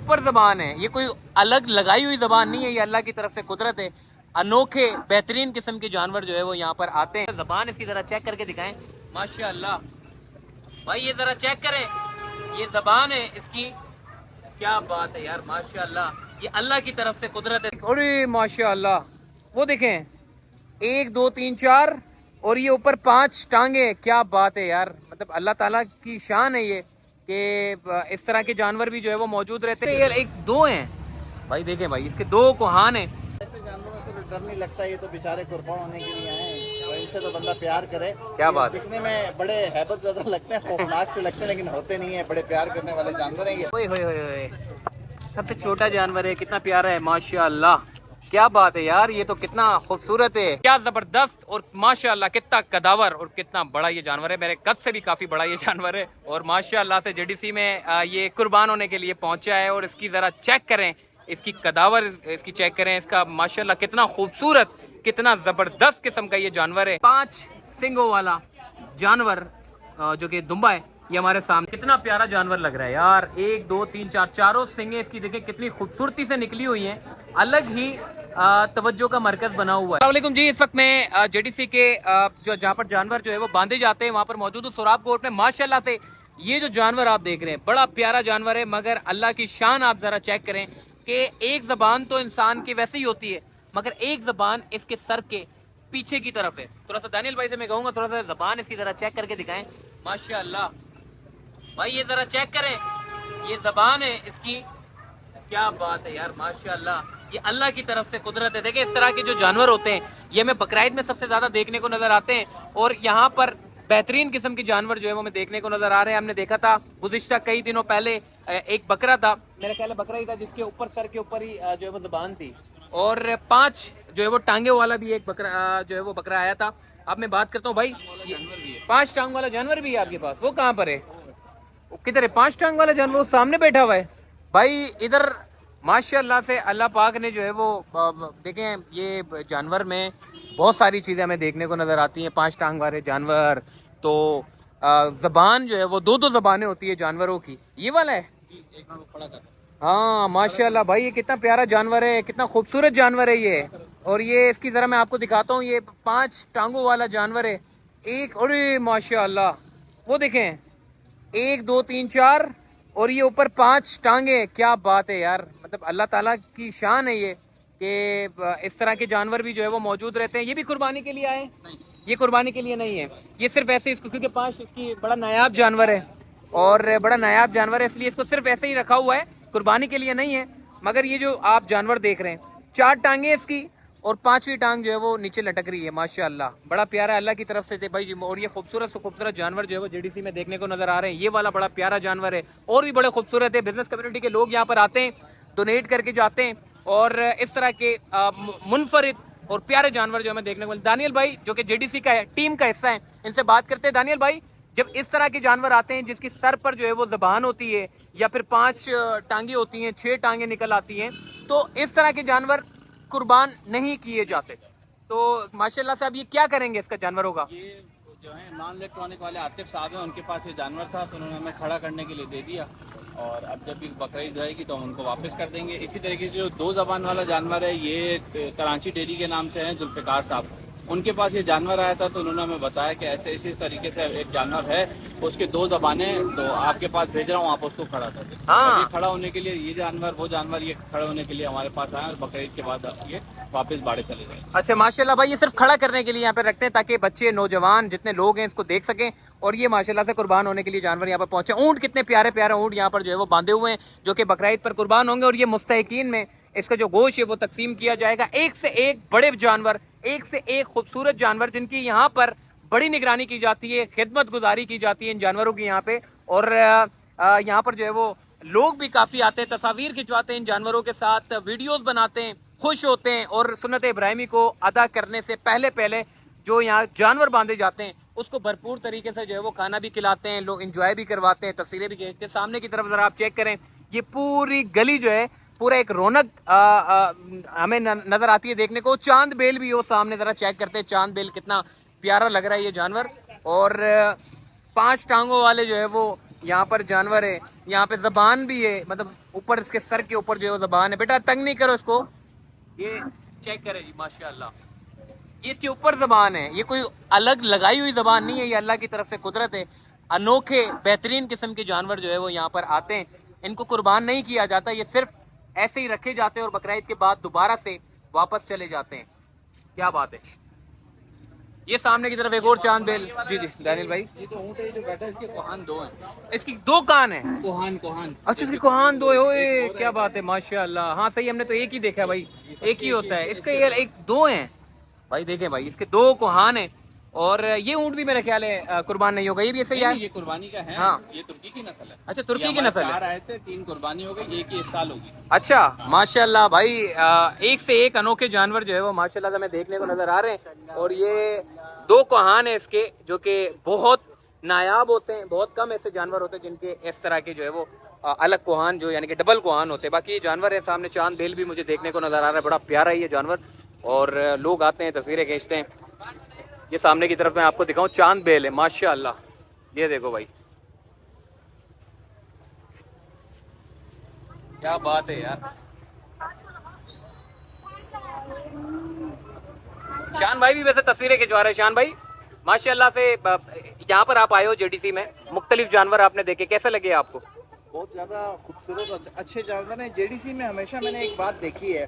Super जबान है, ये कोई अलग लगाई हुई जबान नहीं है, ये अल्लाह की तरफ से कुदरत है। अनोखे बेहतरीन किस्म के जानवर जो है वो यहाँ पर आते हैं। जबान इसकी जरा चेक करके दिखाएं, माशाअल्लाह भाई ये जरा चेक करें, ये जबान है इसकी, क्या बात है यार माशाअल्लाह, ये अल्लाह की तरफ से कुदरत है। अरे माशाअल्लाह वो देखें, 1 2 3 4 और ये ऊपर 5 टांगे, क्या बात है यार, मतलब अल्लाह ताला की शान है ये कि इस तरह के जानवर भी जो है वो मौजूद रहते हैं। ये एक दो हैं भाई, देखें भाई इसके 2 कोहान हैं। ऐसे जानवरों से तो डर नहीं लगता, ये तो बेचारे कुर्बान होने के लिए आए हैं, तो इनसे तो बंदा प्यार करे। क्या बात है, दिखने में बड़े हैबत ज्यादा लगते हैं, खौफनाक से लगते हैं, लेकिन होते नहीं है, बड़े प्यार करने वाले जानवर हैं ये। ओए होए होए होए, सबसे छोटा जानवर है, कितना प्यारा है माशाअल्लाह, क्या बात है यार, ये तो कितना खूबसूरत है, क्या जबरदस्त, और माशाअल्लाह कितना कदावर और कितना बड़ा ये जानवर है, मेरे कद से भी काफी बड़ा ये जानवर है। और माशाअल्लाह से जेडीसी में ये कुर्बान होने के लिए पहुंचा है। और इसकी जरा चेक करें, इसकी कदावर इसकी चेक करें, इसका माशाअल्लाह कितना खूबसूरत, कितना जबरदस्त किस्म का ये जानवर है। 5 सिंगों वाला जानवर जो कि दुम्बा है, ये हमारे सामने कितना प्यारा जानवर लग रहा है यार। 1 2 3 4 चारों सिंगे इसकी देखें कितनी खूबसूरती से निकली हुई हैं, अलग ही तवज्जो का मरकज बना हुआ है। अस्सलाम वालेकुम जी, इस वक्त मैं जेडीसी के जो जहाँ पर जानवर जो है वो बांधे जाते हैं वहाँ पर मौजूद हूँ, सोराब कोट में। माशाल्लाह से ये जो जानवर आप देख रहे हैं बड़ा प्यारा जानवर है, मगर अल्लाह की शान आप जरा चेक करें कि एक जबान तो इंसान की वैसे ही होती है, मगर एक जबान इसके सर के पीछे की तरफ है। थोड़ा सा दानियल भाई से मैं कहूँगा थोड़ा सा जबान इसकी जरा चेक करके दिखाएं, माशाल्लाह भाई ये जरा चेक करें, ये जबान है इसकी, क्या बात है यार माशाल्लाह, ये अल्लाह की तरफ से कुदरत है। देखिए इस तरह के जो जानवर होते हैं ये हमें बकरीद में सबसे ज्यादा देखने को नजर आते हैं, और यहाँ पर बेहतरीन किस्म के जानवर जो है वो हमें देखने को नजर आ रहे हैं। हमने देखा था गुज़िश्ता कई दिनों पहले एक बकरा था, मेरा ख्याल है बकरा ही था, जिसके ऊपर सर के ऊपर ही जो है वो जबान थी, और 5 जो है वो टांगे वाला भी एक बकरा जो है वो बकरा आया था। अब मैं बात करता हूँ भाई, 5 टांग वाला जानवर भी है आपके पास, वो कहाँ पर है, किधर है 5 टांग वाला जानवर, वो सामने बैठा हुआ है भाई इधर। माशाल्लाह से अल्लाह पाक ने जो है वो देखें, ये जानवर में बहुत सारी चीज़ें हमें देखने को नज़र आती हैं। 5 टांग वाले जानवर तो ज़बान जो है वो 2 ज़बानें होती है जानवरों की, ये वाला है जी, एक मिनट खड़ा कर। हाँ माशाल्लाह भाई, ये कितना प्यारा जानवर है, कितना खूबसूरत जानवर है ये। और ये इसकी ज़रा मैं आपको दिखाता हूँ, ये 5 टांगों वाला जानवर है एक, अरे माशाल्लाह वो देखें 1 2 3 4 और ये ऊपर 5 टांगे, क्या बात है यार, मतलब अल्लाह ताला की शान है ये कि इस तरह के जानवर भी जो है वो मौजूद रहते हैं। ये भी कुर्बानी के लिए आए? नहीं, ये कुर्बानी के लिए नहीं है, ये सिर्फ ऐसे इसको, क्योंकि 5 इसकी बड़ा नायाब जानवर है और बड़ा नायाब जानवर है, इसलिए इसको सिर्फ ऐसे ही रखा हुआ है, कुर्बानी के लिए नहीं है। मगर ये जो आप जानवर देख रहे हैं 4 टांगे इसकी और 5वीं टांग जो है वो नीचे लटक रही है, माशाअल्लाह बड़ा प्यारा अल्लाह की तरफ से थे भाई जी। और ये खूबसूरत से खूबसूरत जानवर जो है वो जेडीसी में देखने को नजर आ रहे हैं। ये वाला बड़ा प्यारा जानवर है और भी बड़े खूबसूरत है। बिजनेस कम्युनिटी के लोग यहाँ पर आते हैं, डोनेट करके जाते हैं, और इस तरह के मुनफरिद और प्यारे जानवर जो हमें देखने को मिलते। दानियल भाई जो कि जेडीसी का है, टीम का हिस्सा है, इनसे बात करते हैं। दानियल भाई, जब इस तरह के जानवर आते हैं जिसकी सर पर जो है वो जबान होती है या फिर 5 टांगे होती हैं, 6 टांगे निकल आती हैं, तो इस तरह के जानवर कुर्बान नहीं किए जाते, तो माशाल्लाह से अब ये क्या करेंगे इसका जानवरों का? ये जो है नॉन इलेक्ट्रॉनिक वाले आतिफ साहब हैं, उनके पास ये जानवर था तो उन्होंने हमें खड़ा करने के लिए दे दिया, और अब जब भी बकरीद जाएगी तो हम उनको वापस कर देंगे। इसी तरीके से जो 2 ज़बान वाला जानवर है ये कराची डेयरी के नाम से हैं जुल्फ़िकार साहब, उनके पास ये जानवर आया था तो उन्होंने हमें बताया कि ऐसे इसी तरीके से एक जानवर है, उसके 2 ज़बानें, तो आपके पास भेज रहा हूँ, आप उसको खड़ा कर दें। हाँ, ये खड़ा होने के लिए ये जानवर वो जानवर ये खड़े होने के लिए हमारे पास आए और बकरीद के बाद ये वापस बाड़े चले जाए। अच्छा माशाल्लाह भाई, ये सिर्फ खड़ा करने के लिए यहाँ पे रखते हैं ताकि बच्चे नौजवान जितने लोग हैं इसको देख सकें, और ये माशाल्लाह से कुर्बान होने के लिए जानवर यहाँ पर पहुंचे। ऊँट कितने प्यारे प्यारे ऊँट यहाँ पर जो है वो बांधे हुए हैं जो कि बकरीद पर कुर्बान होंगे, और ये मुस्तहिकीन में इसका जो गोश्त है वो तकसीम किया जाएगा। एक से एक बड़े जानवर, एक से एक खूबसूरत जानवर जिनकी यहाँ पर बड़ी निगरानी की जाती है, खिदमत गुजारी की जाती है इन जानवरों की यहाँ पे, और यहाँ पर जो है वो लोग भी काफ़ी आते हैं, तस्वीर खिंचवाते हैं इन जानवरों के साथ, वीडियोस बनाते हैं, खुश होते हैं, और सुन्नत इब्राहिमी को अदा करने से पहले पहले जो यहाँ जानवर बांधे जाते हैं उसको भरपूर तरीके से जो है वो खाना भी खिलाते हैं, लोग इंजॉय भी करवाते हैं, तस्वीरें भी खींचते हैं। सामने की तरफ ज़रा आप चेक करें, ये पूरी गली जो है पूरा एक रौनक हमें नज़र आती है देखने को। चांद बेल भी हो सामने, ज़रा चेक करते हैं चांद बेल कितना प्यारा लग रहा है ये जानवर। और 5 टांगों वाले जो है वो यहाँ पर जानवर है, यहाँ पे जबान भी है, मतलब ऊपर इसके सर के ऊपर जो है जबान है। बेटा तंग नहीं करो इसको, ये चेक करे जी माशाल्लाह, ये इसके ऊपर जबान है, ये कोई अलग लगाई हुई जबान नहीं है, ये अल्लाह की तरफ से कुदरत है। अनोखे बेहतरीन किस्म के जानवर जो है वो यहाँ पर आते हैं, इनको कुर्बान नहीं किया जाता, ये सिर्फ ऐसे ही रखे जाते हैं और बकरा ईद के बाद दोबारा से वापस चले जाते हैं। क्या बात है। ये सामने की तरफ एक और चांद बेल। जी जी दानियल भाई, ये तो ऊँट है जो बैठा है, इसके कोहान 2 हैं। इसकी 2 कान है। कोहान अच्छा इसकी कोहान 2 है। ओए क्या बात है माशाल्लाह। हाँ सही, हमने तो एक ही देखा भाई, एक ही होता है इसका, ये एक 2 हैं भाई। देखें भाई इसके 2 कोहान है। और ये ऊँट भी मेरे ख्याल है कुर्बान नहीं होगा, ये भी ऐसे ही है। ये कुर्बानी का है। हाँ। ये तुर्की की नस्ल है। अच्छा तुर्की की नस्ल है। 4 आए थे, 3 कुर्बानी हो गई, एक ही इस साल होगी। अच्छा माशाल्लाह भाई, एक से एक अनोखे जानवर जो है वो माशाल्लाह हमें देखने को नजर आ रहे हैं। और ये 2 कोहान है इसके, जो कि बहुत नायाब होते हैं। बहुत कम ऐसे जानवर होते हैं जिनके इस तरह के जो है वो अलग कोहान, जो यानी कि डबल कोहान होते हैं। बाकी ये जानवर है सामने, चांद बेल भी मुझे देखने को नजर आ रहा है, बड़ा प्यारा है ये जानवर। और लोग आते हैं, तस्वीरें खींचते हैं। ये सामने की तरफ मैं आपको दिखाऊं, चांद बेल है माशाल्लाह। ये देखो भाई क्या बात है यार। शान भाई भी वैसे तस्वीरें खिंचवा रहे हैं। शान भाई माशाल्लाह से यहाँ पर आप आए हो जेडीसी में, मुख्तलिफ जानवर आपने देखे, कैसे लगे आपको? बहुत ज़्यादा खूबसूरत अच्छे जानवर हैं। जेडीसी में हमेशा मैंने एक बात देखी है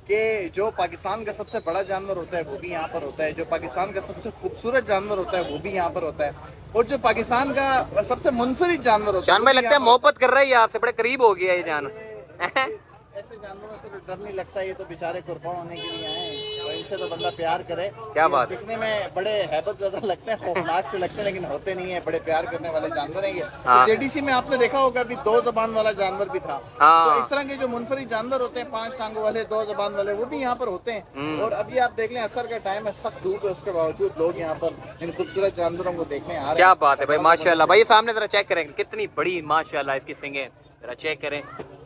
कि जो पाकिस्तान का सबसे बड़ा जानवर होता है वो भी यहाँ पर होता है, जो पाकिस्तान का सबसे खूबसूरत जानवर होता है वो भी यहाँ पर होता है, और जो पाकिस्तान का सबसे मुनफरिद जानवर होता है। शान भाई लगता है मोहब्बत कर रही है आपसे, बड़े करीब हो गया ये जान। ऐसे जानवरों से तो डर नहीं लगता, ये तो बेचारे कुर्बान होने के लिए आए हैं, और इनसे तो बंदा प्यार करे। क्या बात। दिखने में बड़े हैबत ज्यादा लगते हैं, खौफनाक से लगते हैं, लेकिन होते नहीं है, बड़े प्यार करने वाले जानवर हैं ये। हाँ। तो जेडीसी में आपने देखा होगा अभी 2 ज़बान वाला जानवर भी था। हाँ। तो इस तरह के जो मुनफरिद जानवर होते हैं, 5 टांगों वाले, 2 ज़बान वाले, वो भी यहाँ पर होते हैं। और अभी आप देख लें, असर का टाइम है, सख्त धूप है, उसके बावजूद लोग यहाँ पर इन खूबसूरत जानवरों को देखने आ रहे हैं। क्या बात है भाई माशाल्लाह। भाई सामने जरा चेक करें, कितनी बड़ी माशाल्लाह इसकी सींगें, जरा चेक करें।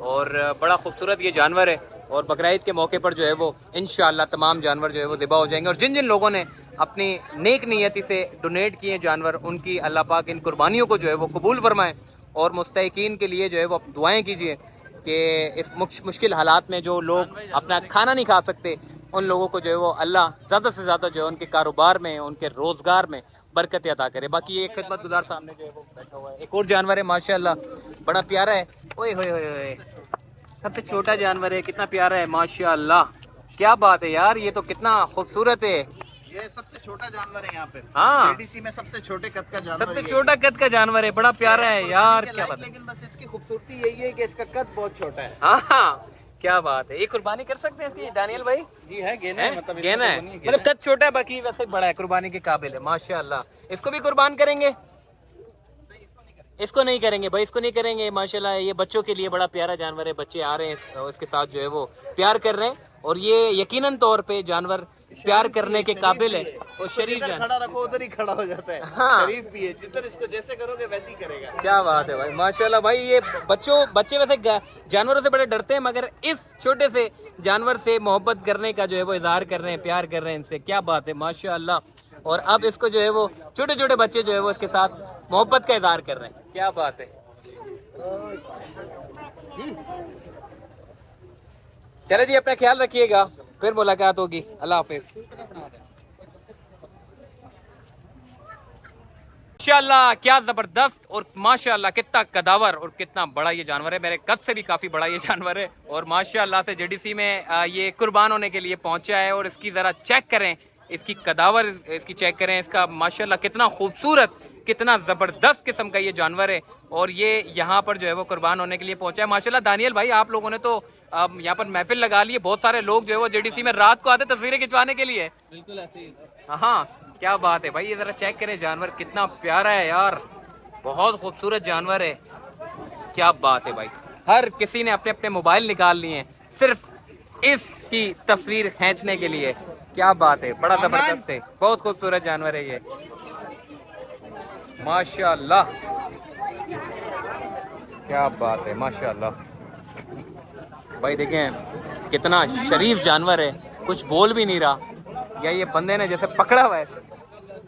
और बड़ा खूबसूरत ये जानवर है। और बकरा ईद के मौके पर जो है वो इंशाल्लाह तमाम जानवर जो है वो ज़िबा हो जाएंगे। और जिन जिन लोगों ने अपनी नेक नियति से डोनेट किए जानवर, उनकी अल्लाह पाक इन कुर्बानियों को जो है वो कबूल फरमाए। और मुस्तहिकीन के लिए जो है वो दुआएं कीजिए कि इस मुश्किल हालात में जो लोग अपना खाना नहीं खा सकते, उन लोगों को जो है वो अल्लाह ज़्यादा से ज़्यादा जो है उनके कारोबार में, उनके रोज़गार में बरकत अता करे। बाकी एक खिदमत गुजार सामने जो है वो बैठा हुआ है, एक और जानवर है माशाल्लाह, बड़ा प्यारा है। ओए होए होए होए, सबसे छोटा जानवर है, कितना प्यारा है माशाल्लाह। क्या बात है यार, ये तो कितना खूबसूरत है। ये सबसे छोटा जानवर है यहाँ पे। हाँ। जेडीसी में सबसे छोटे कद का जानवर सबसे ये छोटा कद का जानवर है, बड़ा प्यारा है यार। क्या बात है। लेकिन बस इसकी खूबसूरती यही है कि इसका कद बहुत छोटा है। हाँ क्या बात है। ये कुर्बानी कर सकते हैं इसकी दानियल भाई? जी है, गेना है, मतलब गेना है, मतलब कद छोटा है, बाकी वैसे बड़ा है, कुर्बानी के काबिल है माशाल्लाह। इसको भी कुर्बान करेंगे? इसको नहीं करेंगे भाई, इसको नहीं करेंगे माशाल्लाह। ये बच्चों के लिए बड़ा प्यारा जानवर है, बच्चे आ रहे हैं उसके साथ जो है वो प्यार कर रहे हैं। और ये यकीनन तौर पे जानवर प्यार करने के काबिल है और शरीफ जिधर जानवर। खड़ा रखो उधर ही खड़ा हो जाता है। हाँ। शरीफ भी है, जिधर इसको जैसे करोगे वैसे ही करेगा। क्या बात है भाई माशाल्लाह। भाई ये बच्चे वैसे जानवरों से बड़े डरते हैं, मगर इस छोटे से जानवर से मोहब्बत करने का जो है वो इजहार कर रहे हैं, प्यार कर रहे हैं इनसे। क्या बात है माशाल्लाह। और अब इसको जो है वो छोटे छोटे बच्चे जो है वो इसके साथ मोहब्बत का इजहार कर रहे हैं। क्या बात है। चले जी, अपना ख्याल रखिएगा, फिर मुलाकात होगी। अल्लाह हाफिज। माशाल्लाह क्या जबरदस्त और माशाल्लाह कितना कदावर और कितना बड़ा ये जानवर है। मेरे कद से भी काफी बड़ा ये जानवर है। और माशाल्लाह से जेडीसी में ये कुर्बान होने के लिए पहुंचा है। और इसकी जरा चेक करें, इसकी कदावर इसकी चेक करें, इसका माशाल्लाह कितना खूबसूरत, कितना ज़बरदस्त किस्म का ये जानवर है। और ये यहाँ पर जो है वो कुर्बान होने के लिए पहुंचा है माशाल्लाह। दानियल भाई आप लोगों ने तो यहाँ पर महफिल लगा ली है, बहुत सारे लोग जो है वो जेडीसी में रात को आते तस्वीरें खिंचवाने के लिए। बिल्कुल ऐसे ही। हाँ क्या बात है भाई। ये जरा चेक करें, जानवर कितना प्यारा है यार, बहुत खूबसूरत जानवर है। क्या बात है भाई। हर किसी ने अपने अपने मोबाइल निकाल लिए हैं सिर्फ इसकी तस्वीर खींचने के लिए। क्या बात है, बड़ा जबरदस्त है, बहुत खूबसूरत जानवर है ये माशाल्लाह। क्या बात है माशाल्लाह। भाई देखें कितना शरीफ जानवर है, कुछ बोल भी नहीं रहा, या ये बंदे ने जैसे पकड़ा हुआ है,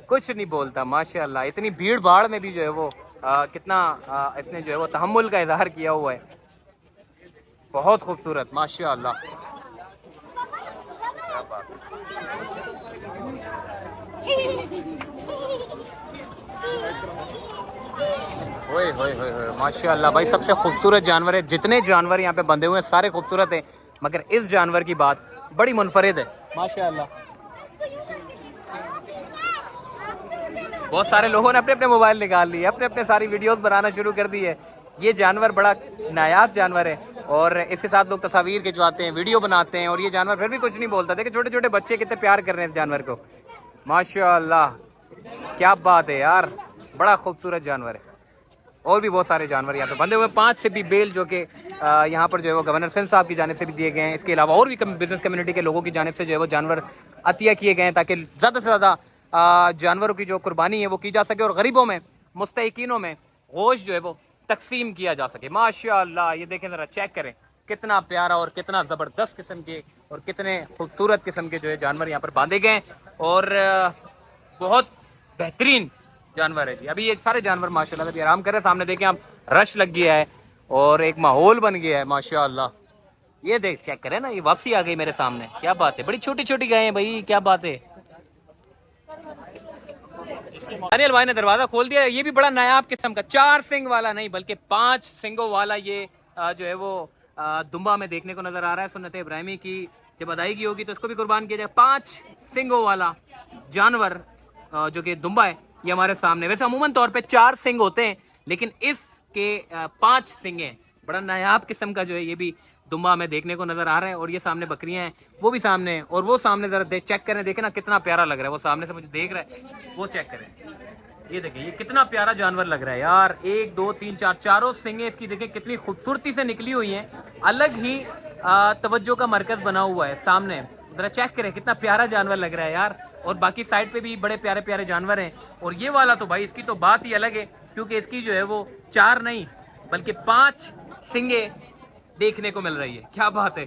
कुछ नहीं बोलता माशाल्लाह। इतनी भीड़ भाड़ में भी जो है वो कितना इसने जो है वो तहम्मुल का इजहार किया हुआ है। बहुत खूबसूरत माशाअल्लाह। क्या बात ओए होए होए होए माशाअल्लाह भाई, सबसे खूबसूरत जानवर है। जितने जानवर यहाँ पे बंधे हुए हैं सारे खूबसूरत हैं, मगर इस जानवर की बात बड़ी मुनफरिद है माशाअल्लाह। बहुत सारे लोगों ने अपने अपने मोबाइल निकाल लिए, अपने अपने सारी वीडियोस बनाना शुरू कर दी है। ये जानवर बड़ा नायाब जानवर है और इसके साथ लोग तस्वीर खिंचवाते हैं, वीडियो बनाते हैं, और ये जानवर फिर भी कुछ नहीं बोलता। देखिए छोटे छोटे बच्चे कितने प्यार कर रहे हैं इस जानवर को, माशाअल्लाह। क्या बात है यार, बड़ा खूबसूरत जानवर है। और भी बहुत सारे जानवर यहाँ पे बंधे हुए, 5 से भी बेल जो कि यहाँ पर जो है वो गवर्नर सिंध साहब की जानिब से भी दिए गए हैं। इसके अलावा और भी बिजनेस कम्युनिटी के लोगों की जानिब से जो है वो जानवर अतिया किए गए हैं, ताकि ज़्यादा से ज़्यादा जानवरों की जो कुर्बानी है वो की जा सके और गरीबों में, मुस्तहिकीनों में गोश्त जो है वो तकसीम किया जा सके। माशाअल्लाह, ये देखें ज़रा, चेक करें कितना प्यारा और कितना ज़बरदस्त किस्म के और कितने खूबसूरत किस्म के जो है जानवर यहाँ पर बांधे गए हैं, और बहुत बेहतरीन जानवर है जी। अभी ये सारे जानवर माशाल्लाह अभी आराम कर रहे हैं। सामने देखें आप, रश लग गया है और एक माहौल बन गया है माशाल्लाह। ये देख, चेक करें ना, ये वापसी आ गई मेरे सामने। क्या बात है, बड़ी छोटी छोटी गायें भाई, क्या बात है। अनिल भाई ने दरवाजा खोल दिया। ये भी बड़ा नायाब किस्म का, 4 सिंग वाला नहीं बल्कि 5 सिंगों वाला ये जो है वो दुम्बा में देखने को नजर आ रहा है। सुन्नत इब्राहिमी की जब अदायगी होगी तो इसको भी कुर्बान किया जाए। 5 सिंगों वाला जानवर जो कि दुम्बा है, ये हमारे सामने। वैसे अमूमन तौर पे 4 सिंग होते हैं, लेकिन इसके 5 सिंग हैं। बड़ा नायाब किस्म का जो है ये भी दुम्बा में देखने को नजर आ रहा है। और ये सामने बकरियां हैं, वो भी सामने हैं, और वो सामने जरा चेक करें, देखें ना कितना प्यारा लग रहा है। वो सामने से मुझे देख रहा है, वो चेक करें, ये देखिए ये कितना प्यारा जानवर लग रहा है यार। 1 2 3 4 चारों सिंगे इसकी देखें कितनी खूबसूरती से निकली हुई हैं। अलग ही तवज्जो का मरकज बना हुआ है सामने, जरा चेक करें कितना प्यारा जानवर लग रहा है यार। और बाकी साइड पे भी बड़े प्यारे प्यारे जानवर हैं। और ये वाला तो भाई, इसकी तो बात ही अलग है, क्योंकि इसकी जो है वो 4 नहीं बल्कि 5 सिंगे देखने को मिल रही है। क्या बात है।